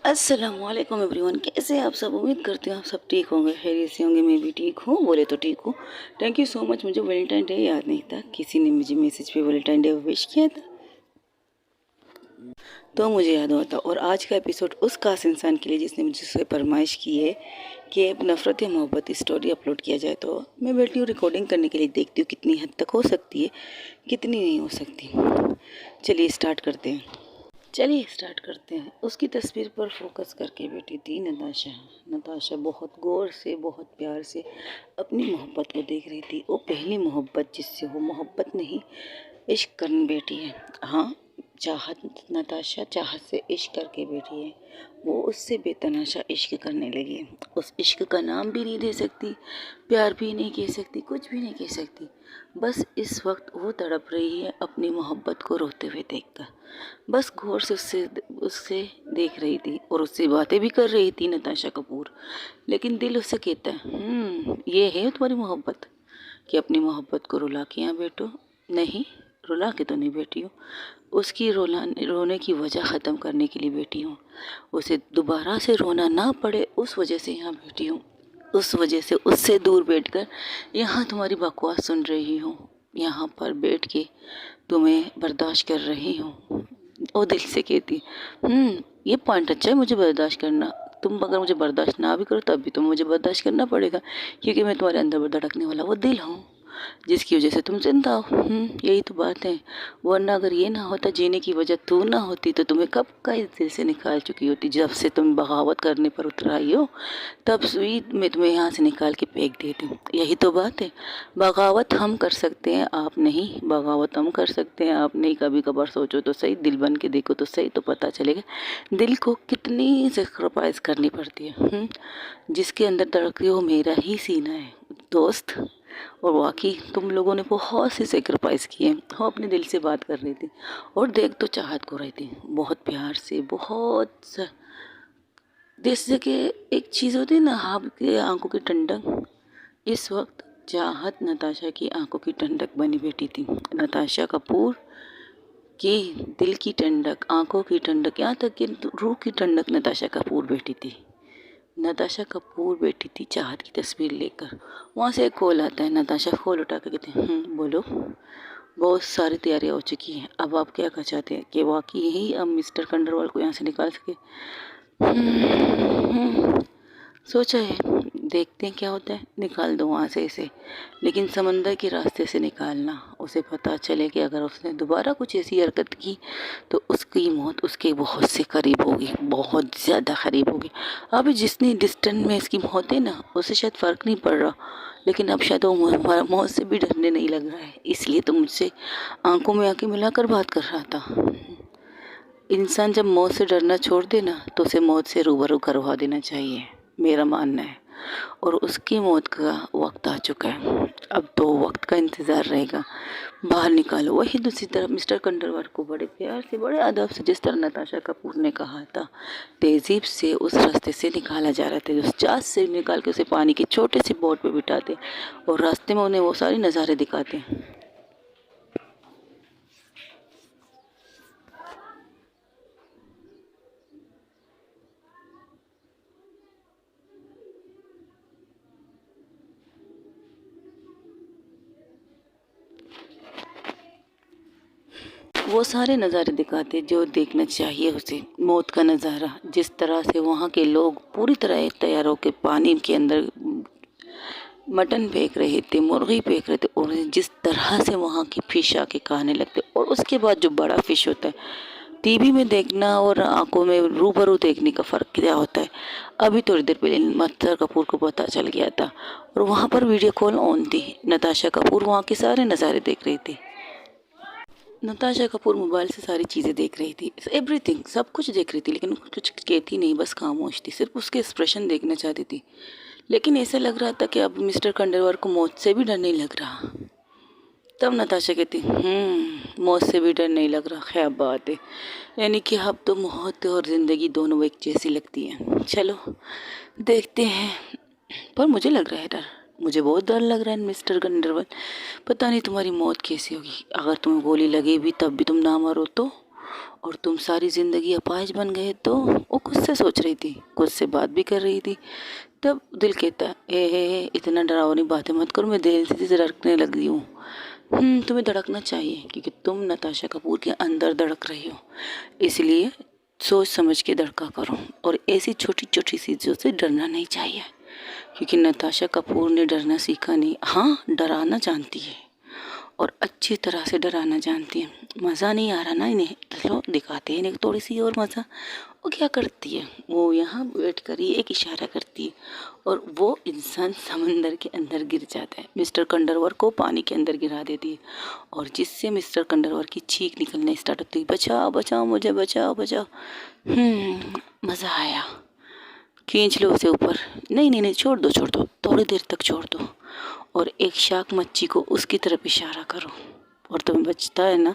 अस्सलामुअलैकुम एवरीवन, कैसे हैं आप सब। उम्मीद करते हैं आप सब ठीक होंगे, खैरियत से होंगे। मैं भी ठीक हूँ, बोले तो ठीक हूँ। Thank you so much. मुझे वैलेंटाइन डे याद नहीं था, किसी ने मुझे मैसेज पे वैलेंटाइन डे विश किया था तो मुझे याद हुआ था। और आज का एपिसोड उस खास इंसान के लिए जिसने मुझसे फरमाइश की है कि अब नफ़रत या मोहब्बत स्टोरी अपलोड किया जाए। तो मैं बैठी हूँ रिकॉर्डिंग करने के लिए, देखती हूँ कितनी हद तक हो सकती है, कितनी नहीं हो सकती। चलिए स्टार्ट करते हैं। उसकी तस्वीर पर फोकस करके बैठी थी नताशा। नताशा बहुत गौर से, बहुत प्यार से अपनी मोहब्बत को देख रही थी। वो पहली मोहब्बत जिससे वो मोहब्बत नहीं इश्क करने बैठी है। हाँ, चाहत, नताशा चाहत से इश्क करके बैठी है। वो उससे बेतनाशा इश्क करने लगी है। उस इश्क का नाम भी नहीं दे सकती, प्यार भी नहीं कह सकती, कुछ भी नहीं कह सकती। बस इस वक्त वो तड़प रही है अपनी मोहब्बत को रोते हुए देखकर। बस गौर से उससे उससे देख रही थी और उससे बातें भी कर रही थी नताशा कपूर। लेकिन दिल उससे कहता है, ये है तुम्हारी मोहब्बत कि अपनी मोहब्बत को रुला के यहाँ बैठो। नहीं, रुला के तो नहीं बैठी हूँ, उसकी रोने की वजह ख़त्म करने के लिए बैठी हूँ। उसे दोबारा से रोना ना पड़े उस वजह से यहाँ बैठी हूँ। उस वजह से उससे दूर बैठकर यहाँ तुम्हारी बकवास सुन रही हूँ। यहाँ पर बैठ के तुम्हें बर्दाश्त कर रही हूँ। वो दिल से कहती, ये पॉइंट अच्छा है, मुझे बर्दाश्त करना। तुम अगर मुझे बर्दाश्त ना भी करो तब भी तो मुझे बर्दाश्त करना पड़ेगा, क्योंकि मैं तुम्हारे अंदर धड़कने वाला वो दिल हूँ जिसकी वजह से तुम जिंदा हो। यही तो बात है। वरना अगर ये ना होता, जीने की वजह तू ना होती, तो तुम्हें कब का इस दिल से निकाल चुकी होती। जब से तुम बगावत करने पर उतर आई हो तब से मैं तुम्हें यहाँ से निकाल के फेंक देती हूँ। यही तो बात है। बगावत हम कर सकते हैं, आप नहीं। बगावत हम कर सकते हैं, आप नहीं। कभी कभार सोचो तो सही, दिल बन के देखो तो सही, तो पता चलेगा दिल को कितनी सेक्रीफाइस करनी पड़ती है। जिसके अंदर धड़के वो मेरा ही सीना है दोस्त। और वाकई तुम लोगों ने बहुत से सेक्रीफाइस किए। वो अपने दिल से बात कर रही थी और देख तो चाहत को रही थी, बहुत प्यार से, जैसे कि एक चीज़ होती है ना, आपकी आंखों की ठंडक। इस वक्त चाहत नताशा की आंखों की ठंडक बनी बैठी थी। नताशा कपूर की दिल की ठंडक, आंखों की ठंडक, यहाँ तक कि रूह की ठंडक नताशा कपूर बैठी थी। नताशा कपूर बैठी थी चाहत की तस्वीर लेकर। वहाँ से एक कॉल आता है। नताशा कॉल उठा कर कहते हैं, बोलो। बहुत सारी तैयारियाँ हो चुकी हैं, अब आप क्या कर चाहते हैं कि वाकई यही अब मिस्टर खंडरवाल को यहाँ से निकाल सके। सोचा है, देखते हैं क्या होता है, निकाल दो वहाँ से इसे। लेकिन समंदर के रास्ते से निकालना। उसे पता चले कि अगर उसने दोबारा कुछ ऐसी हरकत की तो उसकी मौत उसके बहुत से करीब होगी, बहुत ज़्यादा करीब होगी। अभी जितनी डिस्टेंस में इसकी मौत है ना, उसे शायद फ़र्क नहीं पड़ रहा, लेकिन अब शायद वो मौत से भी डरने नहीं लग रहा है। इसलिए तो मुझसे आंखों में आंखें मिलाकर बात कर रहा था। इंसान जब मौत से डरना छोड़ दे ना, तो उसे मौत से रूबरू करवा देना चाहिए, मेरा मानना है। और उसकी मौत का वक्त आ चुका है, अब तो वक्त का इंतज़ार रहेगा। बाहर निकालो। वही दूसरी तरफ मिस्टर खंडरवाल को बड़े प्यार से, बड़े अदब से, जिस तरह नताशा कपूर ने कहा था, तेज़ीब से उस रास्ते से निकाला जा रहा था। उस जहाज से निकाल के उसे पानी के छोटे से बोट पे बिठाते और रास्ते में उन्हें वो सारे नज़ारे दिखाते। वो सारे नज़ारे दिखाते जो देखना चाहिए उसे। मौत का नज़ारा, जिस तरह से वहाँ के लोग पूरी तरह तैयार होकर पानी के अंदर मटन फेंक रहे थे, मुर्गी फेंक रहे थे, और जिस तरह से वहाँ की फिश आके खाने लगते। और उसके बाद जो बड़ा फिश होता है, टीवी में देखना और आंखों में रूबरू देखने का फ़र्क क्या होता है। अभी थोड़ी देर पहले मिस्टर कपूर को पता चल गया था और वहाँ पर वीडियो कॉल ऑन थी। नताशा कपूर वहाँ के सारे नज़ारे देख रही थी। नताशा कपूर मोबाइल से सारी चीज़ें देख रही थी, एवरीथिंग, सब कुछ देख रही थी, लेकिन कुछ कहती नहीं, बस खामोश थी। सिर्फ उसके एक्सप्रेशन देखना चाहती थी। लेकिन ऐसा लग रहा था कि अब मिस्टर खंडेलवाल को मौत से भी डर नहीं लग रहा। तब नताशा कहती, मौत से भी डर नहीं लग रहा, क्या बात है। यानी कि अब तो मौत और ज़िंदगी दोनों एक जैसी लगती हैं। चलो देखते हैं। पर मुझे लग रहा है डर, मुझे बहुत डर लग रहा है मिस्टर खंडेलवाल। पता नहीं तुम्हारी मौत कैसी होगी। अगर तुम्हें गोली लगे भी तब भी तुम ना मरो तो, और तुम सारी ज़िंदगी अपाहिज बन गए। तो वो खुद से सोच रही थी, खुद से बात भी कर रही थी। तब दिल कहता है, हे इतना डरावनी बातें मत करो, मैं दिल से धड़कने लगी हूँ। तुम्हें धड़कना चाहिए क्योंकि तुम नताशा कपूर के अंदर धड़क रही हो, इसलिए सोच समझ के धड़का करो। और ऐसी छोटी छोटी चीज़ों से डरना नहीं चाहिए, क्योंकि नताशा कपूर ने डरना सीखा नहीं, हाँ डराना जानती है और अच्छी तरह से डराना जानती है। मज़ा नहीं आ रहा ना इन्हें, चलो दिखाते हैं इन्हें थोड़ी सी और मज़ा। वो क्या करती है, वो यहाँ बैठ कर ही एक इशारा करती है और वो इंसान समंदर के अंदर गिर जाता है। मिस्टर कंडरवर को पानी के अंदर गिरा देती है और जिससे मिस्टर कंडरवर की चीख निकलने स्टार्ट होती है, बचाओ बचाओ मुझे, बचाओ बचाओ। मज़ा आया, खींच लो उसे ऊपर। नहीं नहीं नहीं, छोड़ दो छोड़ दो, थोड़ी देर तक छोड़ दो और एक शार्क मच्छी को उसकी तरफ इशारा करो। और तुम्हें बचता है ना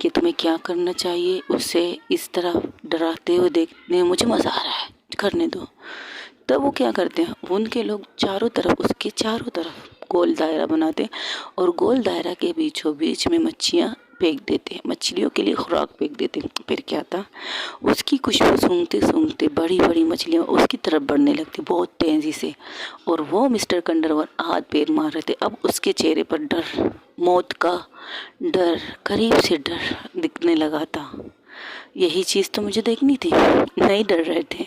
कि तुम्हें क्या करना चाहिए, उससे इस तरह डराते हुए देखने मुझे मज़ा आ रहा है, करने दो। तब वो क्या करते हैं, उनके लोग चारों तरफ, उसके चारों तरफ गोल दायरा बनाते हैं और गोल दायरा के बीचों बीच में मच्छियाँ फेंक देते हैं, मछलियों के लिए खुराक फेंक देते हैं। फिर क्या था, उसकी खुशबू सूंघते सूंघते बड़ी बड़ी मछलियाँ उसकी तरफ बढ़ने लगती बहुत तेज़ी से। और वो मिस्टर कंडरवर हाथ पैर मार रहे थे। अब उसके चेहरे पर डर, मौत का डर, करीब से डर दिखने लगा था। यही चीज़ तो मुझे देखनी थी, नहीं डर रहे थे।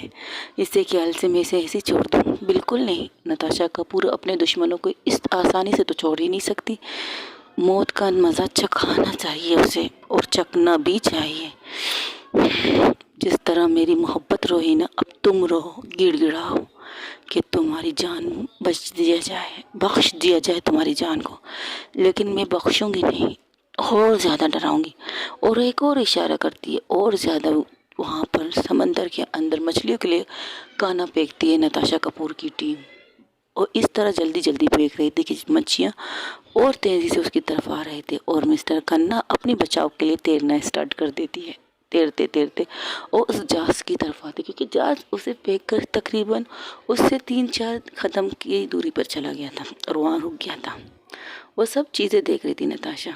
इससे ख्याल से मैं इसे ऐसे छोड़ दूँ, बिल्कुल नहीं। नताशा कपूर अपने दुश्मनों को इस आसानी से तो छोड़ ही नहीं सकती। मौत का मज़ा चखाना चाहिए उसे, और चखना भी चाहिए। जिस तरह मेरी मोहब्बत रोई ना, अब तुम रो, गिड़गिड़ाओ कि तुम्हारी जान बच दिया जाए, बख्श दिया जाए तुम्हारी जान को। लेकिन मैं बख्शूंगी नहीं, और ज़्यादा डराऊंगी। और एक और इशारा करती है, और ज़्यादा वहाँ पर समंदर के अंदर मछलियों के लिए खाना फेंकती है नताशा कपूर की टीम। और इस तरह जल्दी जल्दी फेंक रही थी कि मच्छियाँ और तेज़ी से उसकी तरफ आ रहे थे। और मिस्टर खन्ना अपने बचाव के लिए तैरना स्टार्ट कर देती है। तैरते तैरते और उस जहाज़ की तरफ आते, क्योंकि जहाज़ उसे फेंक कर तकरीबन उससे 3-4 कदम की दूरी पर चला गया था और वहाँ रुक गया था। वो सब चीज़ें देख रही थी नताशा।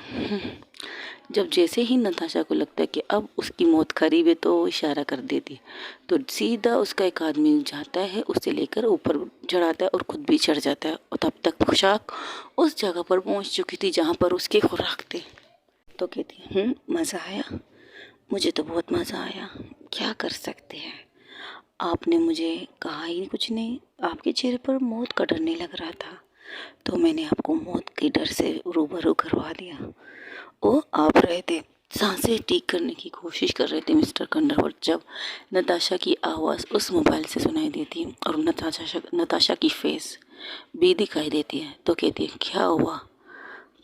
जब जैसे ही नताशा को लगता है कि अब उसकी मौत करीब है, तो वो इशारा कर देती, तो सीधा उसका एक आदमी जाता है, उसे लेकर ऊपर चढ़ाता है और खुद भी चढ़ जाता है। और तब तक शार्क उस जगह पर पहुंच चुकी थी जहां पर उसके खुराक थे। तो कहती, मज़ा आया, मुझे तो बहुत मज़ा आया, क्या कर सकते हैं। आपने मुझे कहा ही कुछ नहीं, आपके चेहरे पर मौत का डर नहीं लग रहा था, तो मैंने आपको मौत के डर से रूबरू करवा दिया। वो आप रहे थे, सांसें ठीक करने की कोशिश कर रहे थे मिस्टर कंडरवुड, जब नताशा की आवाज़ उस मोबाइल से सुनाई देती है और नताशा की फेस भी दिखाई देती है। तो कहती है, क्या हुआ,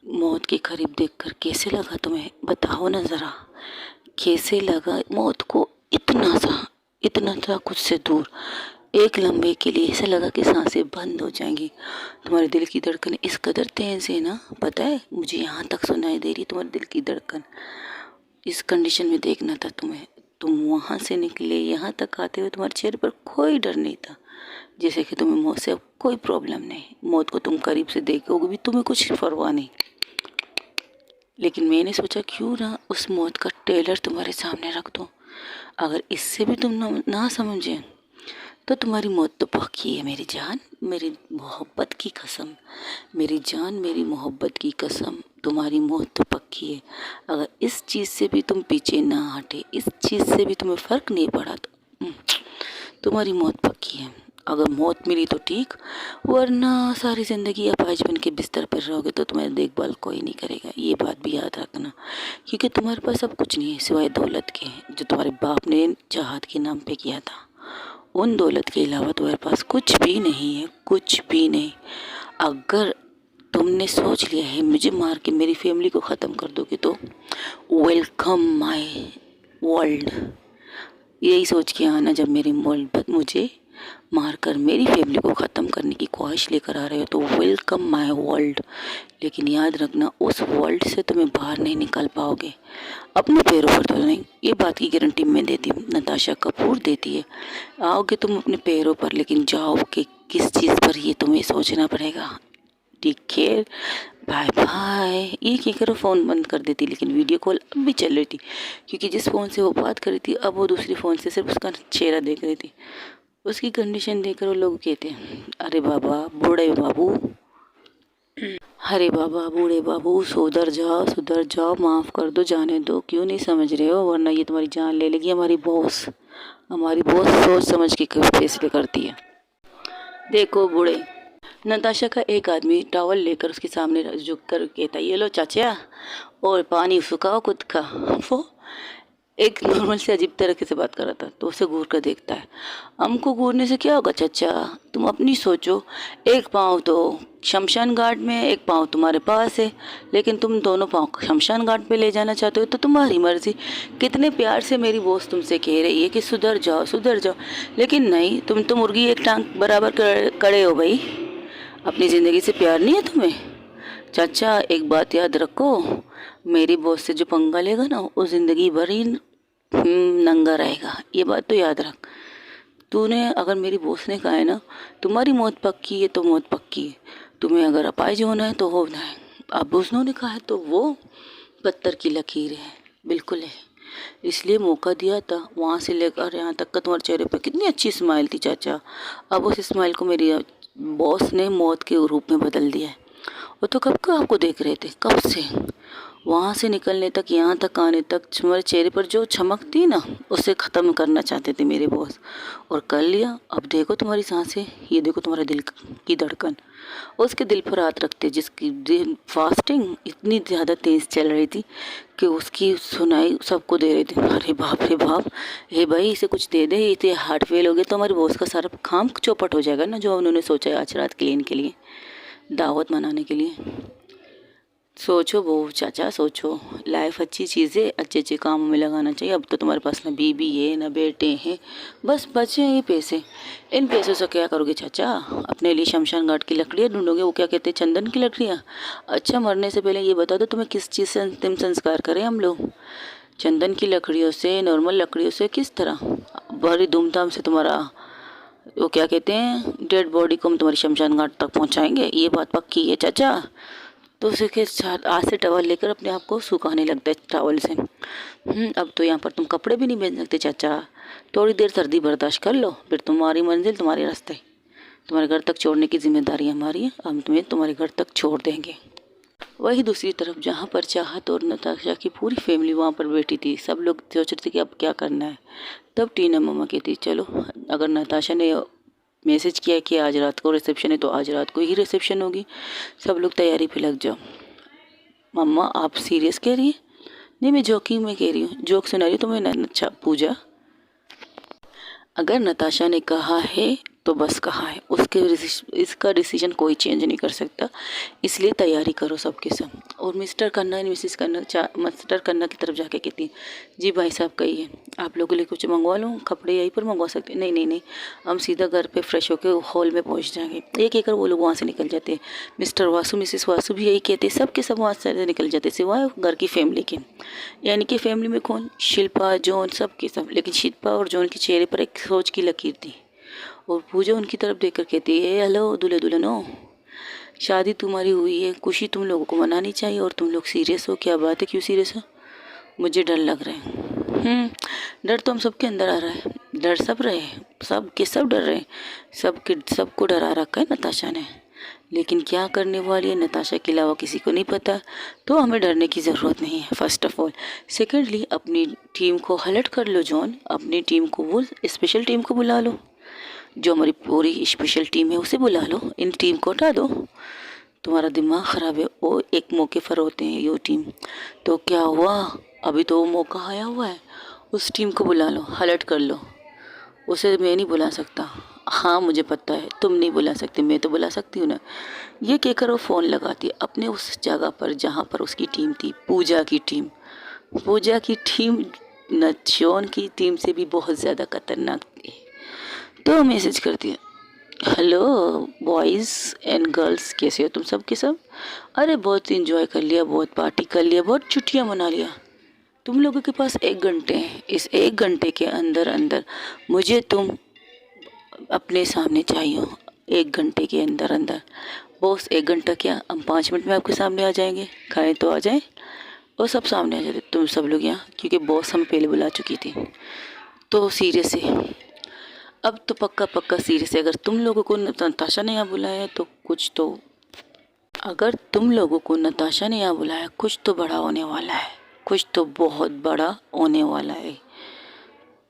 मौत के करीब देखकर कैसे लगा तुम्हें, बताओ ना ज़रा, कैसे लगा मौत को इतना सा कुछ से दूर। एक लम्बे के लिए ऐसा लगा कि सांसें बंद हो जाएंगी। तुम्हारे दिल की धड़कन इस कदर तेज है ना, पता है मुझे यहाँ तक सुनाई दे रही तुम्हारे दिल की धड़कन। इस कंडीशन में देखना था तुम्हें, तुम वहाँ से निकले यहाँ तक आते हुए तुम्हारे चेहरे पर कोई डर नहीं था, जैसे कि तुम्हें मौत से कोई प्रॉब्लम नहीं। मौत को तुम करीब से देखोगे भी तुम्हें कुछ परवाह नहीं। लेकिन मैंने सोचा क्यों ना उस मौत का ट्रेलर तुम्हारे सामने रख दूँ। अगर इससे भी तुम ना समझे तो तुम्हारी मौत तो पक्की है मेरी जान, मेरी मोहब्बत की कसम, मेरी जान मेरी मोहब्बत की कसम, तुम्हारी मौत तो पक्की है। अगर इस चीज़ से भी तुम पीछे ना हटे, इस चीज़ से भी तुम्हें फ़र्क नहीं पड़ा, तो तुम्हारी मौत पक्की है। अगर मौत मिली तो ठीक, वरना सारी ज़िंदगी अपाहिज बन के बिस्तर पर रहोगे तो तुम्हारी देखभाल कोई नहीं करेगा। ये बात भी याद रखना, क्योंकि तुम्हारे पास अब कुछ नहीं है सिवाय दौलत के, जो तुम्हारे बाप ने जहाद के नाम पे किया था। उन दौलत के अलावा तुम्हारे पास कुछ भी नहीं है, कुछ भी नहीं। अगर तुमने सोच लिया है मुझे मार के मेरी फैमिली को ख़त्म कर दोगे, तो वेलकम माय वर्ल्ड। यही सोच के आना, जब मेरी मोहब्बत मुझे मारकर मेरी फैमिली को ख़त्म करने की ख्वाहिश लेकर आ रहे हो, तो वेलकम माय वर्ल्ड। लेकिन याद रखना, उस वर्ल्ड से तुम्हें बाहर नहीं निकल पाओगे, अपने पैरों पर तो नहीं, ये बात की गारंटी मैं देती हूँ, नताशा कपूर देती है। आओगे तुम अपने पैरों पर, लेकिन जाओगे किस चीज़ पर ये तुम्हें सोचना पड़ेगा। Take care, bye bye. ये कहकर वो फ़ोन बंद कर देती, लेकिन वीडियो कॉल अब भी चल रही थी, क्योंकि जिस फ़ोन से वो बात कर रही थी अब वो दूसरी फ़ोन से सिर्फ उसका चेहरा देख रही थी। उसकी कंडीशन देखकर वो लोग कहते हैं, अरे बाबा बूढ़े बाबू, अरे बाबा बूढ़े बाबू, सुधर जाओ, माफ़ कर दो, जाने दो, क्यों नहीं समझ रहे हो, वरना ये तुम्हारी जान ले लेगी हमारी बॉस सोच समझ के फैसले करती है। देखो बूढ़े, नताशा का एक आदमी टॉवल लेकर उसके सामने झुक कर कहता, ये लो चाचा, और पानी सुखाओ खुद का। वो एक नॉर्मल से अजीब तरीके से बात कर रहा था, तो उसे घूर कर देखता है। हमको घूरने से क्या होगा चाचा, तुम अपनी सोचो, एक पाँव तो शमशान घाट में, एक पाँव तुम्हारे पास है, लेकिन तुम दोनों पाँव शमशान घाट पे ले जाना चाहते हो तो तुम्हारी मर्जी। कितने प्यार से मेरी बॉस तुमसे कह रही है कि सुधर जाओ, लेकिन नहीं, तुम तो मुर्गी एक टांग बराबर खड़े हो भाई। अपनी ज़िंदगी से प्यार नहीं है तुम्हें। चाचा एक बात याद रखो, मेरी बॉस से जो पंगा लेगा ना, वो ज़िंदगी भर ही नंगा रहेगा, ये बात तो याद रख। तूने अगर मेरी बॉस ने कहा है ना, तुम्हारी मौत पक्की है तो मौत पक्की है, तुम्हें अगर अपाहिज होना है तो होना है। अब उसने कहा है तो वो पत्थर की लकीर है, बिल्कुल है, इसलिए मौका दिया था। वहाँ से लेकर यहाँ तक का तुम्हारे चेहरे पर कितनी अच्छी स्माइल थी चाचा, अब उस स्माइल को मेरी बॉस ने मौत के रूप में बदल दिया है। वो तो कब का आपको देख रहे थे, कब से, वहाँ से निकलने तक यहाँ तक आने तक तुम्हारे चेहरे पर जो चमक थी ना, उसे ख़त्म करना चाहते थे मेरे बॉस, और कर लिया। अब देखो तुम्हारी सांसें, ये देखो तुम्हारे दिल की धड़कन, उसके दिल पर हाथ रखते, जिसकी फास्टिंग इतनी ज़्यादा तेज़ चल रही थी कि उसकी सुनाई सबको दे रही थी। अरे बाप रे बाप, हे भाई इसे कुछ दे दे, इसे हार्ट फेल हो गया तो हमारे बॉस का सारा काम चौपट हो जाएगा ना, जो उन्होंने सोचा है आज रात के लिए, इनके लिए दावत मनाने के लिए। सोचो वो चाचा, सोचो, लाइफ अच्छी चीज़ है, अच्छे अच्छे कामों में लगाना चाहिए। अब तो तुम्हारे पास ना बीबी है ना बेटे हैं, बस बचे हैं ये पैसे। इन पैसों से क्या करोगे चाचा, अपने लिए शमशान घाट की लकड़ियाँ ढूंढोगे, वो क्या कहते हैं चंदन की लकड़ियाँ। अच्छा मरने से पहले ये बता दो तुम्हें किस चीज़ से अंतिम संस्कार करें हम लोग, चंदन की लकड़ियों से, नॉर्मल लकड़ियों से, किस तरह बड़ी धूमधाम से तुम्हारा वो क्या कहते हैं डेड बॉडी को हम तुम्हारी शमशान घाट तक पहुँचाएंगे, ये बात पक्की है चाचा। तो उसके साथ आज से टॉवल लेकर अपने आप को सुखाने लगता है टॉवल से। अब तो यहाँ पर तुम कपड़े भी नहीं पहन सकते चाचा, थोड़ी देर सर्दी बर्दाश्त कर लो, फिर तुम्हारी मंजिल तुम्हारे रास्ते, तुम्हारे घर तक छोड़ने की जिम्मेदारी हमारी है, हम तुम्हें तुम्हारे घर तक छोड़ देंगे। वही दूसरी तरफ जहाँ पर चाहत और नताशा की पूरी फैमिली वहाँ पर बैठी थी, सब लोग सोच रहे थे कि अब क्या करना है। तब टीना मम्मा कहती, चलो अगर नताशा ने मैसेज किया है कि आज रात को रिसेप्शन है तो आज रात को ही रिसेप्शन होगी, सब लोग तैयारी पे लग जाओ। मम्मा आप सीरियस कह रही है? नहीं मैं जोकिंग में कह रही हूँ, जोक सुना रही हूँ तुम्हें। अच्छा पूजा, अगर नताशा ने कहा है तो बस कहा है, इसका डिसीजन कोई चेंज नहीं कर सकता, इसलिए तैयारी करो सबके सब। और मिस्टर खन्ना मिस्टर खन्ना की तरफ जाके कहती है, जी भाई साहब कहिए, आप लोगों के लिए कुछ मंगवा लूँ, कपड़े यहीं पर मंगवा सकते हैं? नहीं, हम सीधा घर पे फ्रेश होकर हॉल में पहुँच जाएंगे। एक एक कर वो लोग वहाँ से निकल जाते हैं। मिस्टर वासु मिसेस वासु भी यही कहते हैं, सब के सब वहाँ से निकल जाते सिवाय घर की फैमिली के। यानी कि फैमिली में कौन, शिल्पा जॉन सब के सब, लेकिन शिल्पा और जॉन के चेहरे पर एक सोच की लकीर थी। और पूजा उनकी तरफ देखकर कहती है, हेलो दूल्हे दुल्हनों, शादी तुम्हारी हुई है, खुशी तुम लोगों को मनानी चाहिए, और तुम लोग सीरियस हो, क्या बात है, क्यों सीरियस हो? मुझे डर लग रहा है। डर तो हम सबके अंदर आ रहा है, डर सब रहे, सब के सब डर रहे, सबको डरा रखा है नताशा ने, लेकिन क्या करने वाली है नताशा के अलावा किसी को नहीं पता, तो हमें डरने की ज़रूरत नहीं है फर्स्ट ऑफ ऑल। सेकेंडली अपनी टीम को अलर्ट कर लो जॉन, अपनी टीम को, वो स्पेशल टीम को बुला लो, जो हमारी पूरी स्पेशल टीम है उसे बुला लो, इन टीम को हटा दो, तुम्हारा दिमाग ख़राब है, वो एक मौके पर होते हैं ये टीम। तो क्या हुआ, अभी तो वो मौका आया हुआ है, उस टीम को बुला लो, अलर्ट कर लो, उसे मैं नहीं बुला सकता। हाँ मुझे पता है तुम नहीं बुला सकते, मैं तो बुला सकती हूँ ना। ये कहकर वो फ़ोन लगाती है अपने उस जगह पर जहाँ पर उसकी टीम थी, पूजा की टीम नचोन की टीम से भी बहुत ज़्यादा खतरनाक थी। तो मैसेज करती है, हेलो बॉयज़ एंड गर्ल्स, कैसे हो तुम सब के सब? अरे बहुत इंजॉय कर लिया, बहुत पार्टी कर लिया, बहुत छुट्टियाँ मना लिया। तुम लोगों के पास 1 घंटे हैं, इस 1 घंटे के अंदर अंदर मुझे तुम अपने सामने चाहिए हो, 1 घंटे के अंदर अंदर। बॉस 1 घंटा क्या, हम 5 मिनट में आपके सामने आ जाएंगे, खाएं तो आ जाएं। और सब सामने आ जाते तुम सब लोग यहाँ, क्योंकि बॉस हमें पहले बुला चुकी थी। तो सीरियस है, अब तो पक्का पक्का सीरियस है। अगर तुम लोगों को नताशा ने यहाँ बुलाया है तो कुछ तो, अगर तुम लोगों को नताशा ने यहाँ बुलाया, कुछ तो बड़ा होने वाला है, कुछ तो बहुत बड़ा होने वाला है।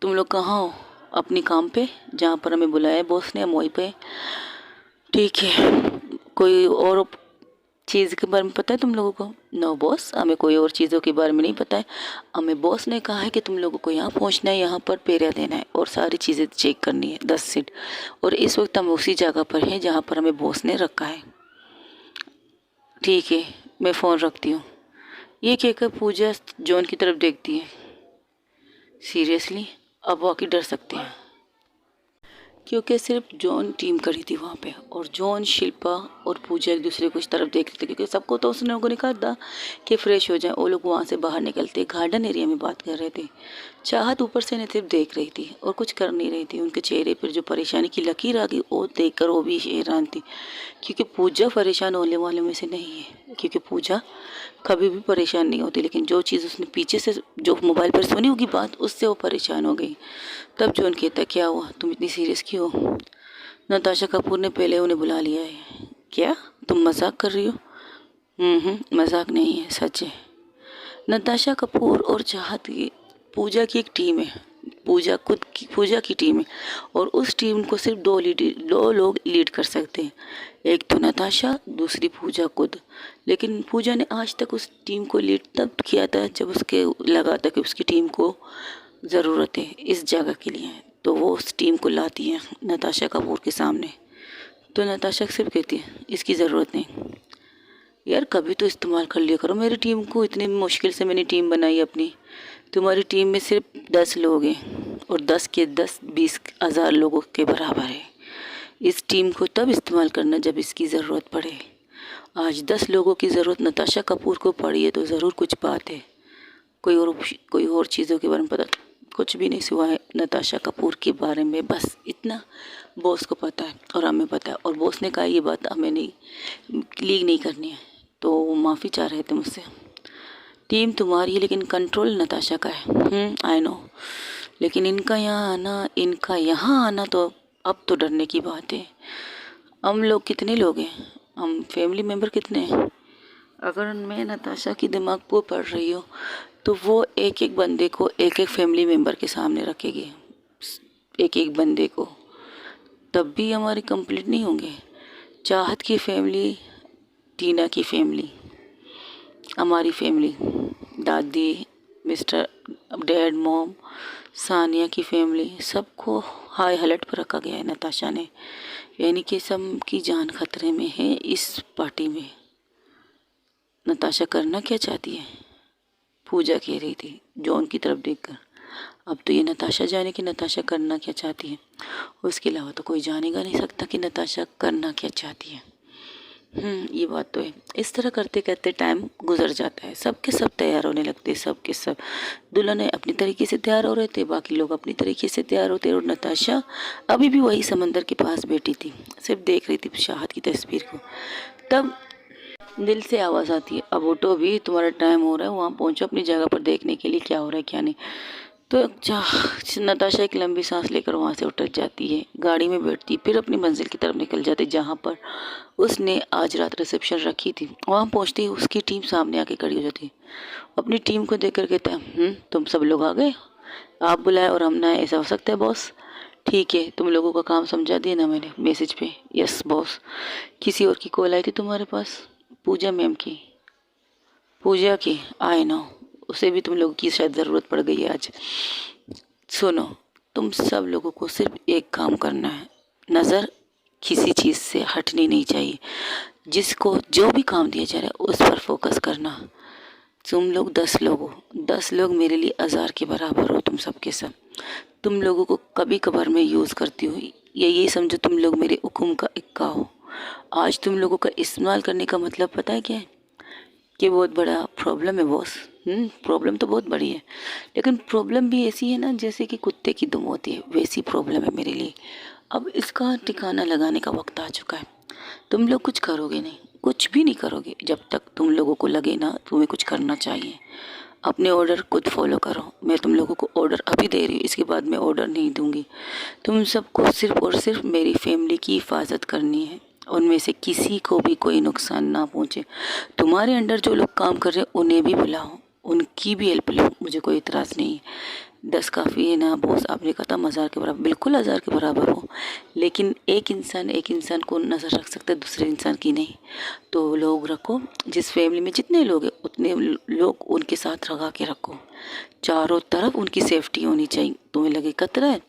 तुम लोग कहाँ हो? अपनी काम पे, जहाँ पर हमें बुलाया है बॉस ने, हम वहीं पे। ठीक है, कोई और चीज़ के बारे में पता है तुम लोगों को? नो बॉस, हमें कोई और चीज़ों के बारे में नहीं पता है। हमें बॉस ने कहा है कि तुम लोगों को यहाँ पहुँचना है, यहाँ पर पेरा देना है और सारी चीज़ें चेक करनी है, 10 सीट। और इस वक्त हम उसी जगह पर हैं जहाँ पर हमें बॉस ने रखा है। ठीक है, मैं फ़ोन रखती हूँ। ये कहकर पूजा जॉन की तरफ देखती है। सीरियसली अब वाकई डर सकते हैं, क्योंकि सिर्फ जॉन टीम खड़ी थी वहाँ पे, और जॉन, शिल्पा और पूजा एक दूसरे को इस तरफ देख रहे थे, क्योंकि सबको तो उसने लोगों ने कहा था कि फ्रेश हो जाए। वो लोग वहाँ से बाहर निकलते गार्डन एरिया में बात कर रहे थे। चाहत ऊपर से सिर्फ देख रही थी और कुछ कर नहीं रही थी। उनके चेहरे पर जो परेशानी की लकीर आ गई वो देखकर वो भी हैरान थी, क्योंकि पूजा परेशान होने वालों में से नहीं है, क्योंकि पूजा कभी भी परेशान नहीं होती। लेकिन जो चीज़ उसने पीछे से जो मोबाइल पर सुनी होगी बात, उससे वो परेशान हो गई। तब जॉन कहता, क्या हुआ, तुम इतनी सीरियस क्यों हो? नताशा कपूर ने पहले उन्हें बुला लिया है। क्या तुम मजाक कर रही हो? मजाक नहीं है, सच है। नताशा कपूर और चाहत की पूजा की एक टीम है, पूजा की टीम है, और उस टीम को सिर्फ दो लोग लीड कर सकते हैं। एक तो नताशा, दूसरी पूजा खुद। लेकिन पूजा ने आज तक उस टीम को लीड तब किया था जब उसके लगा था कि उसकी टीम को ज़रूरत है इस जगह के लिए, तो वो उस टीम को लाती है नताशा कपूर के सामने। तो नताशा सिर्फ कहती है इसकी ज़रूरत नहीं। यार कभी तो इस्तेमाल कर लिया करो मेरी टीम को, इतनी मुश्किल से मैंने टीम बनाई अपनी। तुम्हारी टीम में सिर्फ 10 लोग हैं, और 10 के 10 20,000 लोगों के बराबर है। इस टीम को तब इस्तेमाल करना जब इसकी ज़रूरत पड़े। आज 10 लोगों की ज़रूरत नताशा कपूर को पड़ी है, तो ज़रूर कुछ बात है। कोई और चीज़ों के बारे में पता कुछ भी नहीं, सिवाय नताशा कपूर के बारे में बस इतना बॉस को पता है और हमें पता है। और बॉस ने कहा ये बात हमें नहीं लीक नहीं करनी है, तो वो माफ़ी चाह रहे थे मुझसे। टीम तुम्हारी है लेकिन कंट्रोल नताशा का है। आई नो, लेकिन इनका यहाँ आना तो अब तो डरने की बात है। हम लोग कितने लोग हैं, हम फैमिली मेम्बर कितने हैं? अगर मैं नताशा की दिमाग को पढ़ रही हूँ तो वो एक एक बंदे को एक एक फैमिली मेम्बर के सामने रखेगी, एक एक बंदे को, तब भी हमारी कंप्लीट नहीं होंगे। चाहत की फैमिली, टीना की फैमिली, हमारी फैमिली, दादी, मिस्टर डैड, मॉम, सानिया की फैमिली, सबको हाई अलर्ट पर रखा गया है नताशा ने। यानी कि सबकी जान खतरे में है इस पार्टी में। नताशा करना क्या चाहती है? पूजा कह रही थी जॉन की तरफ देखकर। अब तो ये नताशा जाने कि नताशा करना क्या चाहती है, उसके अलावा तो कोई जानेगा नहीं सकता कि नताशा करना क्या चाहती है। ये बात तो है। इस तरह करते करते टाइम गुजर जाता है, सबके सब तैयार होने लगते, सबके सब दुल्हन अपनी तरीके से तैयार हो रहे थे, बाकी लोग अपनी तरीके से तैयार होते, और नताशा अभी भी वही समंदर के पास बैठी थी, सिर्फ देख रही थी चाहत की तस्वीर को। तब दिल से आवाज़ आती है, अब उठो भी, तुम्हारा टाइम हो रहा है, वहाँ पहुँचो अपनी जगह पर देखने के लिए क्या हो रहा है क्या नहीं। तो नताशा एक लंबी सांस लेकर वहाँ से उतर जाती है, गाड़ी में बैठती, फिर अपनी मंजिल की तरफ निकल जाती जहाँ पर उसने आज रात रिसेप्शन रखी थी। वहाँ पहुँचती उसकी टीम सामने आके खड़ी हो जाती है। अपनी टीम को देखकर कहता है तुम सब लोग आ गए, आप बुलाए और हम ना, ऐसा हो सकता है बॉस? ठीक है, तुम लोगों का काम समझा दिया ना मैंने मैसेज पे। Yes boss. किसी और की कॉल आई थी तुम्हारे पास? पूजा मैम की, पूजा की, आई नो, उसे भी तुम लोगों की शायद ज़रूरत पड़ गई है आज। सुनो, तुम सब लोगों को सिर्फ एक काम करना है, नज़र किसी चीज़ से हटनी नहीं चाहिए। जिसको जो भी काम दिया जा रहा है उस पर फोकस करना। तुम लोग 10 लोग हो, 10 लोग मेरे लिए 1000 के बराबर हो। तुम सब के सब तुम लोगों को कभी कभार मैं यूज़ करती हूँ, यही समझो तुम लोग मेरे हुक्म का इक्का हो। आज तुम लोगों का इस्तेमाल करने का मतलब पता है क्या है? कि बहुत बड़ा प्रॉब्लम है बॉस। प्रॉब्लम तो बहुत बड़ी है, लेकिन प्रॉब्लम भी ऐसी है ना जैसे कि कुत्ते की दुम होती है, वैसी प्रॉब्लम है मेरे लिए। अब इसका ठिकाना लगाने का वक्त आ चुका है। तुम लोग कुछ करोगे नहीं, कुछ भी नहीं करोगे जब तक तुम लोगों को लगे ना तुम्हें कुछ करना चाहिए। अपने ऑर्डर खुद फॉलो करो। मैं तुम लोगों को ऑर्डर अभी दे रही हूँ, इसके बाद मैं ऑर्डर नहीं दूंगी। तुम सबको सिर्फ और सिर्फ मेरी फैमिली की हिफाजत करनी है, उनमें से किसी को भी कोई नुकसान ना पहुँचे। तुम्हारे अंडर जो लोग काम कर रहे हैं उन्हें भी बुलाओ, उनकी भी हेल्प लो, मुझे कोई इतराज़ नहीं है। 10 काफ़ी है ना बॉस, आपने कहा था 1000 के बराबर, बिल्कुल 1000 के बराबर हो, लेकिन एक इंसान को नज़र रख सकता है, दूसरे इंसान की नहीं। तो लोग रखो, जिस फैमिली में जितने लोग हैं उतने लोग उनके साथ लगा के रखो, चारों तरफ उनकी सेफ्टी होनी चाहिए। तुम्हें लगे खतरा है,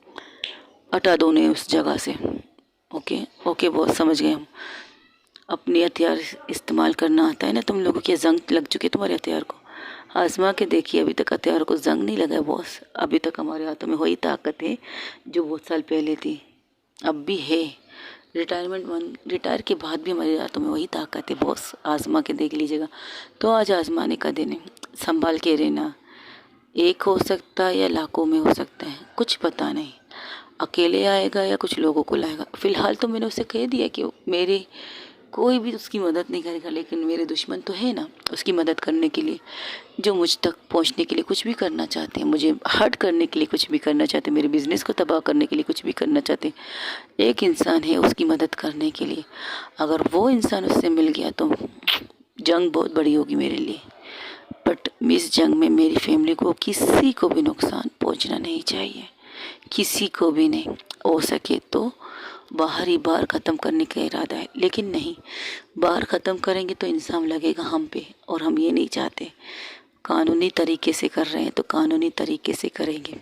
हटा दो उन्हें उस जगह से। ओके ओके बॉस, समझ गए हम। अपने हथियार इस्तेमाल करना आता है ना तुम लोगों की, जंग लग चुकी है तुम्हारे हथियार को। आजमा के देखिए, अभी तक हथियारों को जंग नहीं लगा है बॉस। अभी तक हमारे हाथों में वही ताकत है जो बहुत साल पहले थी, अब भी है। रिटायर के बाद भी हमारे हाथों में वही ताकत है बॉस, आजमा के देख लीजिएगा। तो आज आजमाने का दिन है, संभाल के रहना। एक हो सकता है या लाखों में हो सकता है, कुछ पता नहीं। अकेले आएगा या कुछ लोगों को लाएगा। फिलहाल तो मैंने उसे कह दिया कि मेरे कोई भी उसकी मदद नहीं करेगा, लेकिन मेरे दुश्मन तो है ना उसकी मदद करने के लिए, जो मुझ तक पहुंचने के लिए कुछ भी करना चाहते हैं, मुझे हर्ट करने के लिए कुछ भी करना चाहते हैं, मेरे बिजनेस को तबाह करने के लिए कुछ भी करना चाहते हैं। एक इंसान है उसकी मदद करने के लिए, अगर वो इंसान उससे मिल गया तो जंग बहुत बड़ी होगी मेरे लिए। बट इस जंग में मेरी फैमिली को किसी को भी नुकसान पहुंचना नहीं चाहिए, किसी को भी नहीं। हो सके तो बाहर ही बाहर ख़त्म करने का इरादा है, लेकिन नहीं, बाहर ख़त्म करेंगे तो इंसाफ लगेगा हम पे, और हम ये नहीं चाहते। कानूनी तरीके से कर रहे हैं तो कानूनी तरीके से करेंगे।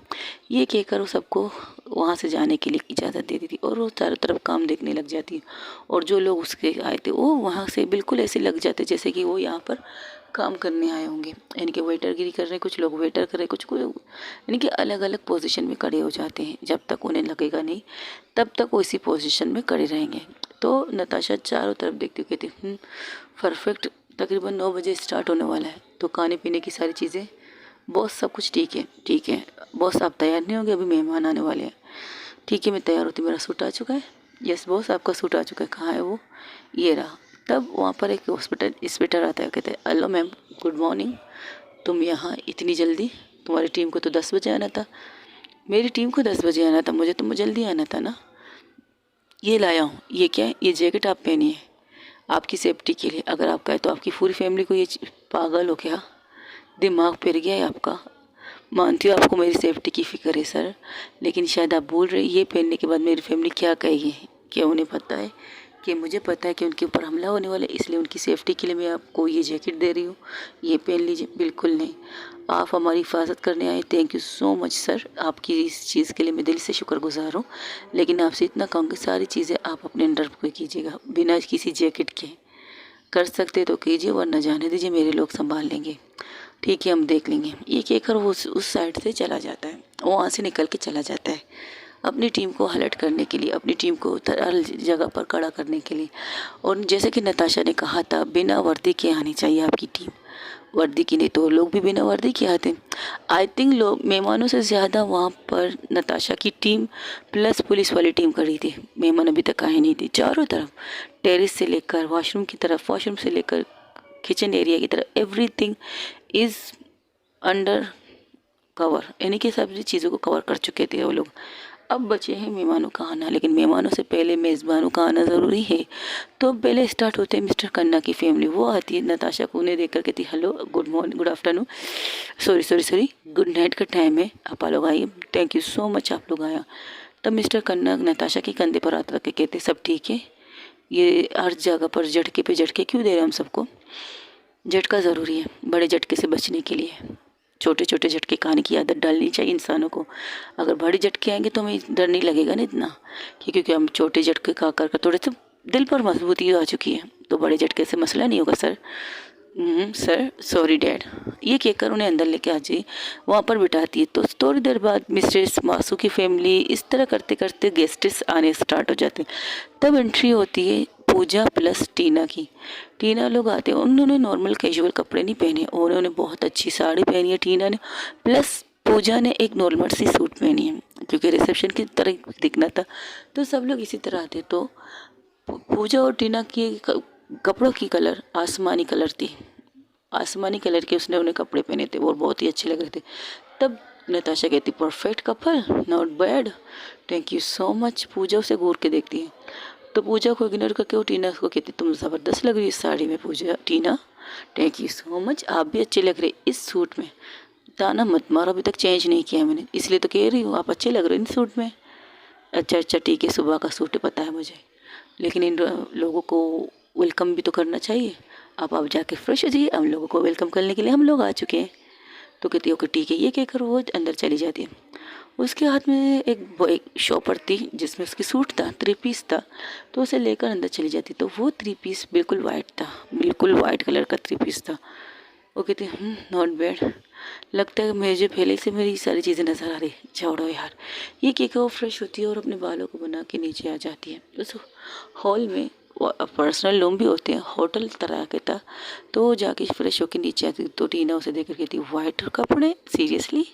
ये कहकर वो सबको वहाँ से जाने के लिए इजाज़त दे दी थी, और वो चारों तरफ काम देखने लग जाती है। और जो लोग उसके आए थे वो वहाँ से बिल्कुल ऐसे लग जाते जैसे कि वो यहाँ पर काम करने आए होंगे। यानी कि वेटरगिरी कर रहे हैं, कुछ लोग वेटर कर रहे हैं, कुछ कोई, यानी कि अलग अलग पोजीशन में खड़े हो जाते हैं। जब तक उन्हें लगेगा नहीं तब तक वो इसी पोजीशन में खड़े रहेंगे। तो नताशा चारों तरफ देखती हुई कहती, परफेक्ट, तकरीबन 9 बजे स्टार्ट होने वाला है, तो खाने पीने की सारी चीज़ें बॉस, सब कुछ ठीक है। ठीक है बॉस, आप तैयार नहीं होंगे, अभी मेहमान आने वाले हैं। ठीक है मैं तैयार होती, मेरा सूट आ चुका है। यस बॉस, आपका सूट आ चुका है, कहाँ है वो, ये रहा। तब वहाँ पर एक हॉस्पिटल इंस्पेक्टर आता है, कहते हैं हेलो मैम, गुड मॉर्निंग, तुम यहाँ इतनी जल्दी, तुम्हारी टीम को तो 10 बजे आना था। मेरी टीम को 10 बजे आना था, मुझे तो जल्दी आना था ना। ये लाया हूँ, ये क्या है, ये जैकेट आप पहनिए आपकी सेफ्टी के लिए, अगर आपका है तो आपकी पूरी फैमिली को ये पागल हो क्या, दिमाग फिर गया है आपका। मानती हूँ आपको मेरी सेफ्टी की फ़िक्र है सर, लेकिन शायद आप भूल रहे, ये पहनने के बाद मेरी फैमिली क्या कहेगी। क्या उन्हें पता है कि मुझे पता है कि उनके ऊपर हमला होने वाला है, इसलिए उनकी सेफ्टी के लिए मैं आपको ये जैकेट दे रही हूँ, ये पहन लीजिए। बिल्कुल नहीं, आप हमारी हिफाजत करने आए, thank you so much sir, आपकी इस चीज़ के लिए मैं दिल से शुक्रगुजार हूँ। लेकिन आपसे इतना कहूँगी, सारी चीज़ें आप अपने अंडर पे कीजिएगा, बिना किसी जैकेट के। कर सकते तो कीजिए, वरना जाने दीजिए, मेरे लोग संभाल लेंगे। ठीक है हम देख लेंगे। ये कहकर वो उस साइड से चला जाता है, वो वहाँ से निकल के चला जाता है अपनी टीम को अलर्ट करने के लिए, अपनी टीम को हर जगह पर खड़ा करने के लिए। और जैसे कि नताशा ने कहा था, बिना वर्दी के आनी चाहिए आपकी टीम, वर्दी की नहीं तो लोग भी बिना वर्दी के आते। आई थिंक लोग मेहमानों से ज़्यादा वहाँ पर नताशा की टीम प्लस पुलिस वाली टीम खड़ी थी। मेहमान अभी तक आए नहीं थे। चारों तरफ, टेरेस से लेकर वॉशरूम की तरफ, वॉशरूम से लेकर किचन एरिया की तरफ, एवरीथिंग इज़ अंडर कवर, यानी कि सभी चीज़ों को कवर कर चुके थे वो लोग। अब बचे हैं मेहमानों का आना, लेकिन मेहमानों से पहले मेज़बानों का आना ज़रूरी है। तो पहले स्टार्ट होते हैं मिस्टर खन्ना की फैमिली। वो आती है, नताशा को उन्हें देख कर कहती है hello, good morning, good afternoon, sorry good night का टाइम है, आप लोग आइए, थैंक यू सो मच आप लोग आया। तब मिस्टर खन्ना नताशा के कंधे पर हाथ रख के कहते सब ठीक है, ये हर जगह पर झटके पे झटके क्यों दे रहे हैं हम सबको, झटका ज़रूरी है बड़े झटके से बचने के लिए। छोटे छोटे झटके खाने की आदत डालनी चाहिए इंसानों को। अगर बड़े झटके आएंगे तो हमें डर नहीं लगेगा ना इतना, क्योंकि हम छोटे झटके खा कर थोड़े से दिल पर मजबूती आ चुकी है, तो बड़े झटके से मसला नहीं होगा सर। सर सॉरी डैड, ये कहकर उन्हें अंदर लेके आ जाइए, वहाँ पर बिठाती है। तो थोड़ी देर बाद मिस्टर मासू की फैमिली इस तरह करते करते गेस्ट्स आने स्टार्ट हो जाते हैं। तब एंट्री होती है पूजा प्लस टीना की। टीना लोग आते हैं, उन्होंने नॉर्मल कैजुअल कपड़े नहीं पहने, उन्होंने बहुत अच्छी साड़ी पहनी है टीना ने, प्लस पूजा ने एक नॉर्मल सी सूट पहनी है, क्योंकि रिसेप्शन की तरह दिखना था। तो सब लोग इसी तरह आते। तो पूजा और टीना की कपड़ों की कलर आसमानी कलर थी। आसमानी कलर के उसने उन्हें कपड़े पहने थे और बहुत ही अच्छे लग रहे थे। तब नताशा कहती, perfect couple, not bad, thank you so much. Pooja उसे घूर के देखती है तो पूजा को इग्नोर करके वो टीना को कहती, तुम ज़बरदस्त लग रही है इस साड़ी में पूजा। टीना, थैंक यू सो मच, आप भी अच्छे लग रहे इस सूट में। ताना मत मारो, अभी तक चेंज नहीं किया मैंने, इसलिए तो कह रही हूँ आप अच्छे लग रहे हो इन सूट में। अच्छा अच्छा ठीक है, सुबह का सूट पता है मुझे, लेकिन इन लोगों को वेलकम भी तो करना चाहिए। आप जाके फ्रेश हो जाइए, हम लोगों को वेलकम करने के लिए हम लोग आ चुके हैं। तो कहती है ओके ठीक है, ये कहकर वो अंदर चली जाती है। उसके हाथ में एक शॉपर थी जिसमें उसकी सूट था, 3 पीस था, तो उसे लेकर अंदर चली जाती। तो वो 3 पीस बिल्कुल वाइट था, बिल्कुल वाइट कलर का 3 पीस था। वो कहती नॉट बैड, लगता है मुझे पहले से मेरी सारी चीज़ें नज़र आ रही। छोड़ो यार, ये कहकर वो फ्रेश होती है और अपने बालों को बना के नीचे आ जाती है। उस हॉल में पर्सनल रूम भी होते हैं, होटल तरह के था। तो वो जाके फ्रेश होकर नीचे आती तो टीना उसे देख कर कहती, वाइट कपड़े, सीरियसली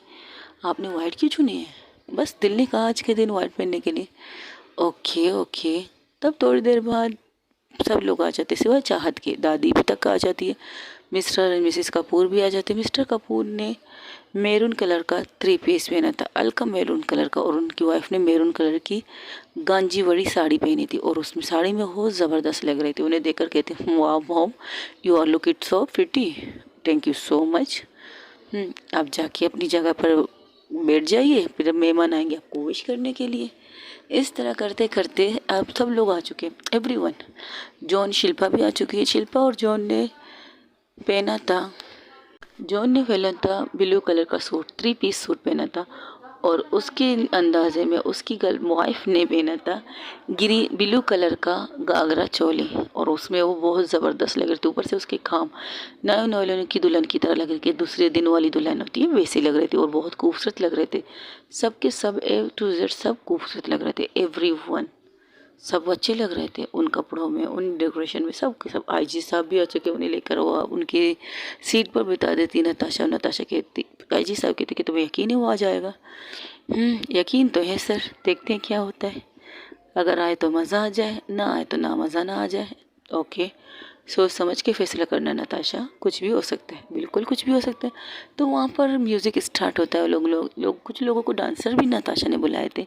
आपने वाइट क्यों चुनी है? बस दिल ने कहा आज के दिन वाइट पहनने के लिए। Okay okay. तब थोड़ी देर बाद सब लोग आ जाते सिवाय चाहत के, दादी भी तक आ जाती है, मिस्टर एंड मिसेस कपूर भी आ जाते। मिस्टर कपूर ने मैरून कलर का 3 पीस पहना था, हल्का मैरून कलर का, और उनकी वाइफ ने मैरून कलर की गांजी वाली साड़ी पहनी थी और उसमें साड़ी में बहुत ज़बरदस्त लग रही थी। उन्हें देखकर कहते, वाह mom, you are look it so pretty, thank you so much. आप जाके अपनी जगह पर बैठ जाइए, फिर मेहमान आएंगे आपको विश करने के लिए। इस तरह करते करते अब सब लोग आ चुके, एवरीवन। जॉन, शिल्पा भी आ चुकी है। शिल्पा और पहना था जॉन ने पहना था ब्लू कलर का सूट, 3 पीस सूट पहना था, और उसके अंदाजे में उसकी वाइफ ने पहना था ब्लू कलर का घाघरा चोली, और उसमें वो बहुत ज़बरदस्त लग रही थी। ऊपर से उसके खाम नए नौलन की दुल्हन की तरह लग रही थी, दूसरे दिन वाली दुल्हन होती है वैसे लग रही थी, और बहुत खूबसूरत लग रहे थे। सबके सब A to Z सब खूबसूरत लग रहे थे, एवरीवन सब अच्छे लग रहे थे उन कपड़ों में, उन डेकोरेशन में। सब के सब आईजी साहब भी आ चुके, उन्हें लेकर वो उनकी सीट पर बिता देती नताशा। नताशा कहती, आईजी साहब कहते कि तुम्हें यकीन है वो आ जाएगा? यकीन तो है सर, देखते हैं क्या होता है, अगर आए तो मज़ा आ जाए, ना आए तो ना मज़ा ना आ जाए। ओके, सोच समझ के फैसला करना नताशा, कुछ भी हो सकता है, बिल्कुल कुछ भी हो सकता है। तो वहाँ पर म्यूज़िक स्टार्ट होता है। लोग कुछ लोगों को डांसर भी नताशा ने बुलाए थे,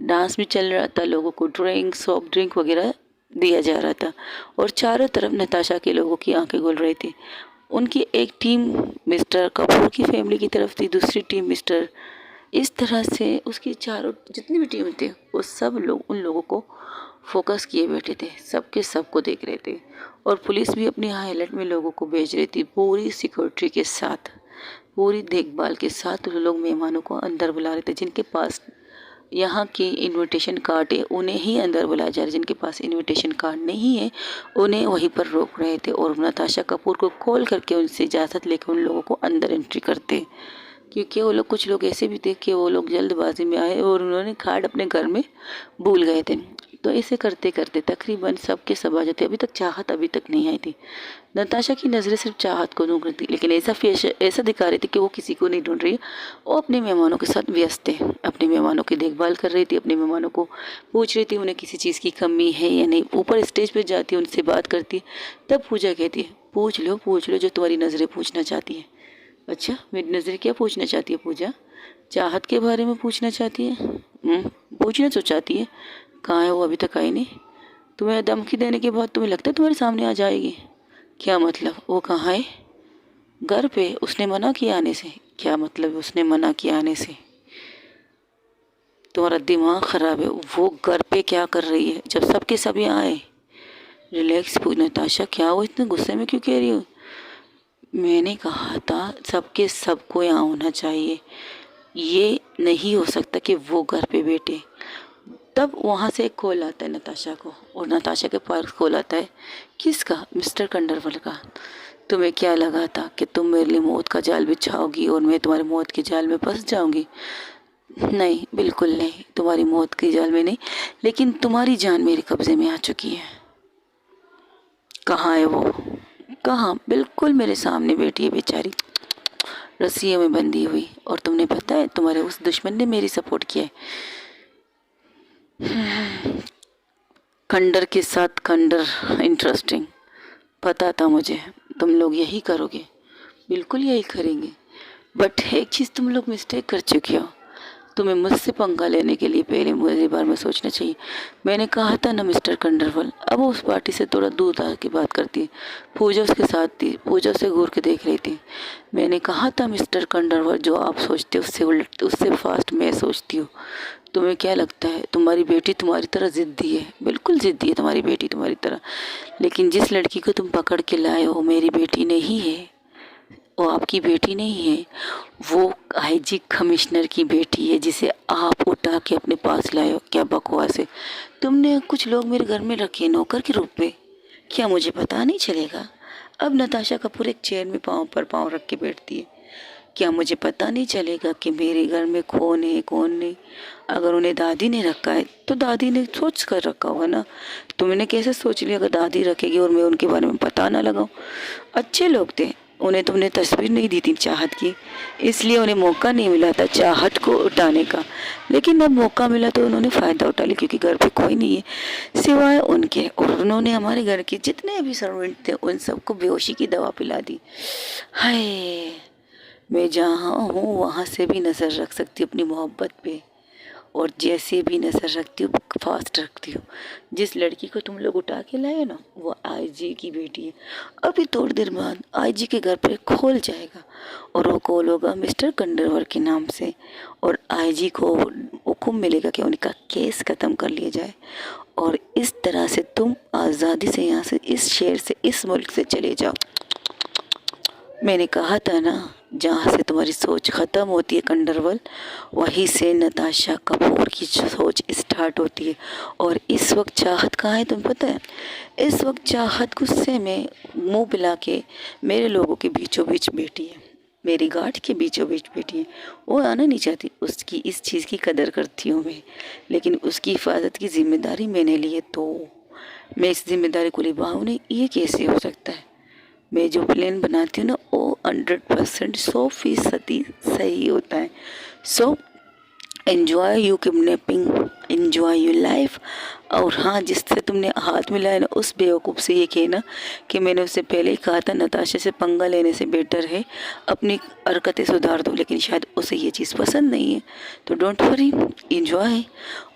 डांस भी चल रहा था, लोगों को ड्रिंक सॉफ्ट ड्रिंक वगैरह दिया जा रहा था, और चारों तरफ नताशा के लोगों की आंखें खुल रही थी। उनकी एक टीम मिस्टर कपूर की फैमिली की तरफ थी, दूसरी टीम मिस्टर, इस तरह से उसकी चारों जितनी भी टीम थे वो सब लोग उन लोगों को फोकस किए बैठे थे, सबके सबको देख रहे थे। और पुलिस भी अपनी हाई अलर्ट में लोगों को भेज रही थी, पूरी सिक्योरिटी के साथ, पूरी देखभाल के साथ। वो लोग मेहमानों को अंदर बुला रहे थे, जिनके पास यहाँ की इनविटेशन कार्ड है उन्हें ही अंदर बुलाया जा रहा है, जिनके पास इनविटेशन कार्ड नहीं है उन्हें वहीं पर रोक रहे थे, और नताशा कपूर को कॉल करके उनसे इजाज़त लेकर उन लोगों को अंदर एंट्री करते। क्योंकि वो लोग, कुछ लोग ऐसे भी थे कि वो लोग जल्दबाजी में आए और उन्होंने कार्ड अपने घर में भूल गए थे। तो ऐसे करते करते तकरीबन सबके सब आ जाते। अभी तक चाहत अभी तक नहीं आई थी। नताशा की नज़रें सिर्फ चाहत को ढूंढ रही थी, लेकिन ऐसा दिखा रही थी कि वो किसी को नहीं ढूंढ रही है, वो अपने मेहमानों के साथ व्यस्त थे, अपने मेहमानों की देखभाल कर रही थी, अपने मेहमानों को पूछ रही थी उन्हें किसी चीज़ की कमी है या नहीं। ऊपर स्टेज पर जाती है, उनसे बात करती। तब पूजा कहती है, पूछ लो जो तुम्हारी नज़रें पूछना चाहती है। अच्छा, मेरी नज़र क्या पूछना चाहती है पूजा? चाहत के बारे में पूछना चाहती है? पूछना तो चाहती है, कहाँ है वो? अभी तक आई नहीं। तुम्हें धमकी देने के बाद तुम्हें लगता है तुम्हारे सामने आ जाएगी? क्या मतलब, वो कहाँ है? घर पे, उसने मना किया आने से। क्या मतलब उसने मना किया आने से? तुम्हारा दिमाग ख़राब है, वो घर पे क्या कर रही है जब सबके सब यहाँ आए? रिलैक्स नताशा, क्या हो इतने गुस्से में क्यों कह रही हो? मैंने कहा था सबके सबको यहाँ होना चाहिए, ये नहीं हो सकता कि वो घर पे बैठे। तब वहाँ से एक कॉल आता है नताशा को, और नताशा के पास कॉल आता है। किसका? मिस्टर कंडरवल का। तुम्हें क्या लगा था कि तुम मेरे लिए मौत का जाल बिछाओगी और मैं तुम्हारी मौत के जाल में फंस जाऊंगी? नहीं, बिल्कुल नहीं, तुम्हारी मौत के जाल में नहीं, लेकिन तुम्हारी जान मेरे कब्जे में आ चुकी है। कहाँ है वो? कहाँ? बिल्कुल मेरे सामने बैठी है बेचारी, रस्सियों में बंधी हुई। और तुमने पता है, तुम्हारे उस दुश्मन ने मेरी सपोर्ट किया है। खंडर के साथ खंडर इंटरेस्टिंग। पता था मुझे तुम लोग यही करोगे, बिल्कुल यही करेंगे। बट एक चीज़ तुम लोग मिस्टेक कर चुके हो। तुम्हें मुझसे पंगा लेने के लिए पहले मुझे बार में सोचना चाहिए। मैंने कहा था ना मिस्टर कंडरवल। अब वो उस पार्टी से थोड़ा दूर आ के बात करती है। पूजा उसके साथ थी, पूजा उसे घूर के देख रही थी। मैंने कहा था मिस्टर कंडरवल, जो आप सोचते हो उससे उल्ट, उससे फास्ट मैं सोचती हूँ। तुम्हें क्या लगता है तुम्हारी बेटी तुम्हारी तरह ज़िद्दी है? बिल्कुल ज़िद्दी है तुम्हारी बेटी तुम्हारी तरह। लेकिन जिस लड़की को तुम पकड़ के लाए हो मेरी बेटी नहीं है, वो आपकी बेटी नहीं है। वो आईजी कमिश्नर की बेटी है जिसे आप उठा के अपने पास लाए हो। क्या बकवास है। तुमने कुछ लोग मेरे घर में रखे नौकर के रूप में, क्या मुझे पता नहीं चलेगा? अब नताशा कपूर एक चेयर में पाँव पर पाँव रख के बैठती है। क्या मुझे पता नहीं चलेगा कि मेरे घर में कौन है कौन नहीं? अगर उन्हें दादी ने रखा है तो दादी ने सोच कर रखा होगा ना। तुमने कैसे सोच लिया अगर दादी रखेगी और मैं उनके बारे में पता ना लगाऊं? अच्छे लोग थे, उन्हें तुमने तस्वीर नहीं दी थी चाहत की, इसलिए उन्हें मौका नहीं मिला था चाहत को उठाने का। लेकिन अब मौका मिला तो उन्होंने फ़ायदा उठा लिया, क्योंकि घर पे कोई नहीं है सिवाय उनके। और उन्होंने हमारे घर के जितने भी सर्वेंट थे उन सबको बेहोशी की दवा पिला दी। हाय, मैं जहाँ हूँ वहाँ से भी नज़र रख सकती हूँ अपनी मोहब्बत पे, और जैसे भी नज़र रखती हूँ फास्ट रखती हूँ। जिस लड़की को तुम लोग उठा के लाए ना वो आईजी की बेटी है। अभी थोड़ी देर बाद आईजी के घर पे खोल जाएगा और वो कॉल होगा मिस्टर कंडरवर के नाम से, और आईजी को हुक्म मिलेगा कि उनका केस ख़त्म कर लिया जाए। और इस तरह से तुम आज़ादी से यहाँ से, इस शहर से, इस मुल्क से चले जाओ। मैंने कहा था ना, जहाँ से तुम्हारी सोच ख़त्म होती है कंडरवल, वहीं से नताशा कपूर की सोच स्टार्ट होती है। और इस वक्त चाहत कहाँ है तुम्हें पता है? इस वक्त चाहत गुस्से में मुंह पिला के मेरे लोगों के बीचों बीच बैठी है, मेरी गार्ड के बीचों बीच बैठी है। वो आना नहीं चाहती, उसकी इस चीज़ की कदर करती हूँ मैं, लेकिन उसकी हिफाजत की जिम्मेदारी मैंने ली है तो मैं इस जिम्मेदारी को निभाऊँ नहीं, ये कैसे हो सकता है? मैं जो प्लान बनाती हूँ ना वो 100%, 100% सही होता है। So enjoy you kidnapping, enjoy your life. और हाँ, जिससे तुमने हाथ मिलाया ना उस बेवकूफ़ से ये कहना कि मैंने उससे पहले ही कहा था नताशा से पंगा लेने से बेटर है अपनी हरकतें सुधार दो, लेकिन शायद उसे ये चीज़ पसंद नहीं है। तो डोंट वरी, एन्जॉय।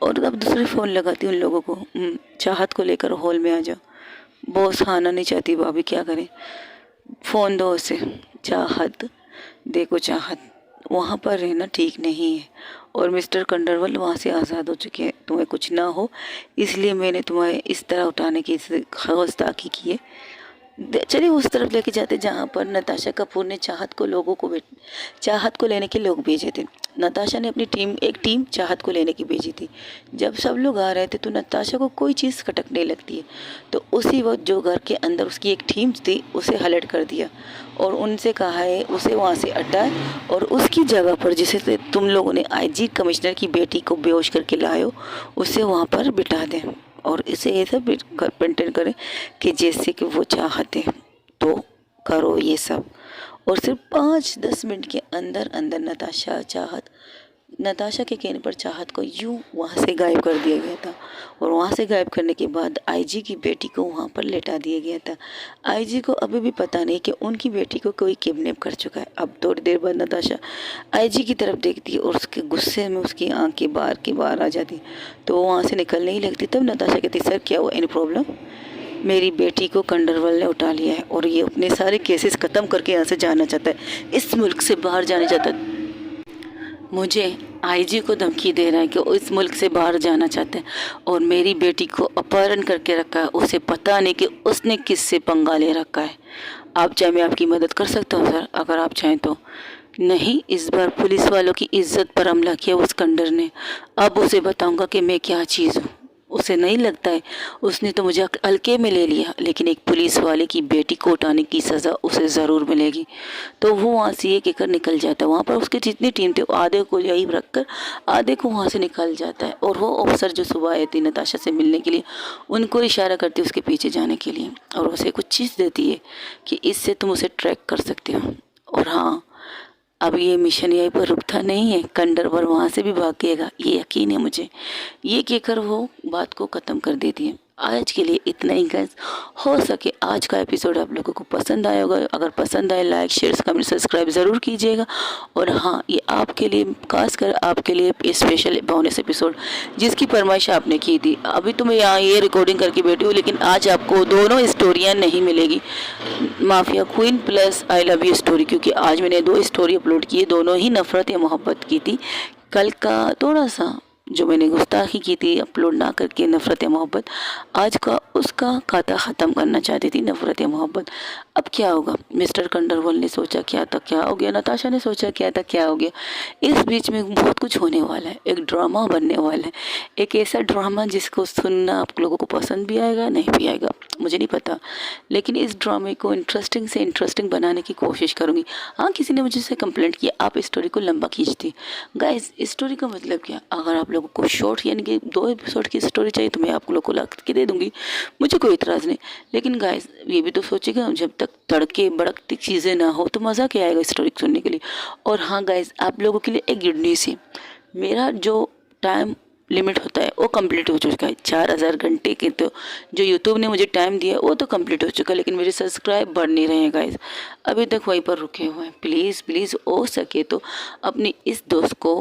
और अब दूसरे फ़ोन लगाती हूँ उन लोगों को। चाहत को लेकर हॉल में आ जाओ। बॉस आना नहीं चाहती, भाभी क्या करें? फ़ोन दो उसे। चाहत, देखो चाहत, वहाँ पर रहना ठीक नहीं है, और मिस्टर कंडरवल वहाँ से आज़ाद हो चुके हैं। तुम्हें कुछ ना हो इसलिए मैंने तुम्हें इस तरह उठाने की गुस्ताखी की है। चलिए उस तरफ लेके जाते जहाँ पर नताशा कपूर ने चाहत को लेने के लोग भेजे थे। नताशा ने अपनी एक टीम चाहत को लेने की भेजी थी। जब सब लोग आ रहे थे तो नताशा को कोई चीज़ खटकने लगती है, तो उसी वक्त जो घर के अंदर उसकी एक टीम थी उसे अलर्ट कर दिया और उनसे कहा है उसे वहाँ से हटाए और उसकी जगह पर जिसे तुम लोगों ने आईजी कमिश्नर की बेटी को बेहोश करके लाए हो उसे वहाँ पर बिठा दें, और इसे ऐसा मेंटेन करें कि जैसे कि वो चाहते हैं तो करो ये सब। और सिर्फ 5-10 मिनट के अंदर अंदर नताशा के कहने पर चाहत को यूं वहाँ से गायब कर दिया गया था, और वहाँ से गायब करने के बाद आईजी की बेटी को वहाँ पर लेटा दिया गया था। आईजी को अभी भी पता नहीं कि उनकी बेटी को कोई किडनैप कर चुका है। अब थोड़ी देर बाद नताशा आईजी की तरफ देखती है और उसके गुस्से में उसकी आंखें बाहर आ जाती, तो वो वहाँ से निकलने ही लगती। तब नताशा कहती, सर क्या हुआ, एनी प्रॉब्लम? मेरी बेटी को कंडरवल ने उठा लिया है और ये अपने सारे केसेस ख़त्म करके यहाँ से जाना चाहता है, इस मुल्क से बाहर जाना चाहता है। मुझे आईजी को धमकी दे रहा है कि वो इस मुल्क से बाहर जाना चाहता है, और मेरी बेटी को अपहरण करके रखा है। उसे पता नहीं कि उसने किससे पंगा ले रखा है। आप चाहे मैं आपकी मदद कर सकता हूँ सर, अगर आप चाहें तो। नहीं, इस बार पुलिस वालों की इज्जत पर हमला किया उस कंडर ने। अब उसे बताऊंगा कि मैं क्या चीज़ हूँ। उसे नहीं लगता है, उसने तो मुझे हल्के में ले लिया, लेकिन एक पुलिस वाले की बेटी को उठाने की सज़ा उसे ज़रूर मिलेगी। तो वो वहाँ से ये कहकर निकल जाता है। वहाँ पर उसकी जितनी टीम थी आधे को यही रख कर आधे को वहाँ से निकल जाता है, और वो ऑफिसर जो सुबह आई थी नताशा से मिलने के लिए उनको इशारा करती है उसके पीछे जाने के लिए, और उसे कुछ चीज़ देती है कि इससे तुम उसे ट्रैक कर सकते हो। और हाँ, अब ये मिशन यहीं पर रुकता नहीं है, कंडरवल वहाँ से भी भागेगा, ये यकीन है मुझे। ये कहकर वो बात को ख़त्म कर देती है। आज के लिए इतना ही गाइस। हो सके आज का एपिसोड आप लोगों को पसंद आया होगा। अगर पसंद आए लाइक शेयर कमेंट सब्सक्राइब ज़रूर कीजिएगा। और हाँ, ये आपके लिए, खासकर आपके लिए स्पेशल बोनस एपिसोड जिसकी फरमाइश आपने की थी। अभी तो मैं यहाँ ये रिकॉर्डिंग करके बैठी हूँ, लेकिन आज आपको दोनों स्टोरियाँ नहीं मिलेगी, mafia queen plus I love you story, क्योंकि आज मैंने 2 स्टोरी अपलोड की है, दोनों ही नफ़रत या मोहब्बत की थी। कल का थोड़ा सा जो मैंने गुस्ताखी की थी अपलोड ना करके, नफ़रत या मोहब्बत, आज का उसका खाता ख़त्म करना चाहती थी, नफ़रत या मोहब्बत। अब क्या होगा, मिस्टर कंडरवल ने सोचा क्या था क्या हो गया, नताशा ने सोचा क्या था क्या हो गया। इस बीच में बहुत कुछ होने वाला है, एक ड्रामा बनने वाला है, एक ऐसा ड्रामा जिसको सुनना आप लोगों को पसंद भी आएगा नहीं भी आएगा मुझे नहीं पता, लेकिन इस ड्रामे को इंटरेस्टिंग से इंटरेस्टिंग बनाने की कोशिश करूँगी। हाँ, किसी ने मुझसे कंप्लेंट किया आप स्टोरी को लंबा खींचती। गाइस, स्टोरी का मतलब क्या, अगर आप लोगों को शॉर्ट यानी कि 2 एपिसोड की स्टोरी चाहिए तो मैं आप लोगों को ला के दे दूँगी, मुझे कोई इतराज़ नहीं। लेकिन गाइस ये भी तो सोचिएगा, जब तक तड़के भड़कती चीज़ें ना हो तो मज़ा क्या आएगा स्टोरी सुनने के लिए। और हाँ गाइस, आप लोगों के लिए एक गुड न्यूज़ है, मेरा जो टाइम लिमिट होता है वो कंप्लीट हो चुका है। 4000 घंटे के तो जो यूट्यूब ने मुझे टाइम दिया वो तो कंप्लीट हो चुका है, लेकिन मेरे सब्सक्राइब बढ़ नहीं रहे हैं गाइस, अभी तक वहीं पर रुके हुए हैं। प्लीज़ प्लीज़ हो सके तो अपनी इस दोस्त को